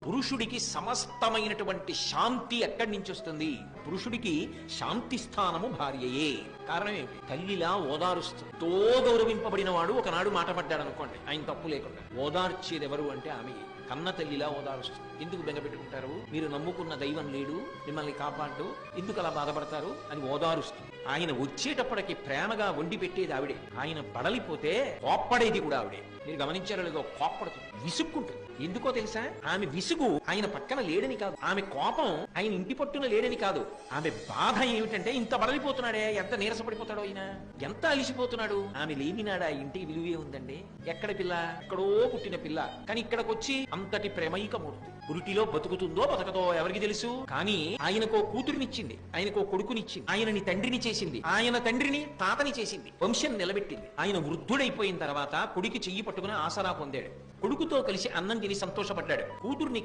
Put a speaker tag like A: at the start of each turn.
A: పురుషుడికి సమస్తమైనటువంటి శాంతి ఎక్కడి నుంచి వస్తుంది? పురుషుడికి శాంతి స్థానము భార్యయే. కారణం ఏమిటి? తల్లిలా ఓదారుస్తుంది. తో గౌరవింపబడిన వాడు ఒకనాడు మాట పడ్డాడు అనుకోండి, ఆయన తప్పు లేకుండా ఓదార్చేది ఎవరు అంటే ఆమె. కన్న తల్లిలా ఓదారుస్తుంది. ఎందుకు బెంగపెట్టుకుంటారు? మీరు నమ్ముకున్న దైవం లేడు, మిమ్మల్ని కాపాడు, ఎందుకు అలా బాధపడతారు అని ఓదారుస్తుంది. ఆయన వచ్చేటప్పటికి ప్రేమగా వండి పెట్టేది ఆవిడే. ఆయన బడలిపోతే కోప్పడేది కూడా ఆవిడే. మీరు గమనించారో లేదో, కోప్పడుతుంది, విసుక్కుంటుంది. ఎందుకో తెలుసా? ఆమె విసుగు ఆయన పక్కన లేడని కాదు, ఆమె కోపం ఆయన ఇంటి పట్టున లేడని కాదు, ఆమె బాధ ఏమిటంటే ఇంత బడలిపోతున్నాడే, ఎంత నీరసపడిపోతాడో ఆయన, ఎంత అలిసిపోతున్నాడు. ఆమె లేనినాడా ఇంటికి విలువే ఉందండి. ఎక్కడ పిల్ల? ఎక్కడో పుట్టిన పిల్ల, కానీ ఇక్కడికి వచ్చి అంతటి ప్రేమైకమూర్తి. పురిటిలో బతుకుతుందో బతకదో ఎవరికి తెలుసు? కానీ ఆయనకో కూతురినిచ్చింది, ఆయనకో కొడుకునిచ్చింది, ఆయనని తండ్రిని చేసింది, ఆయన తండ్రిని తాతని చేసింది, వంశం నిలబెట్టింది. ఆయన వృద్ధుడైపోయిన తర్వాత కొడుకు చెయ్యి పట్టుకుని ఆసరా పొందాడు, కొడుకుతో కలిసి అన్నం తిని సంతోషపడ్డాడు, కూతుర్ని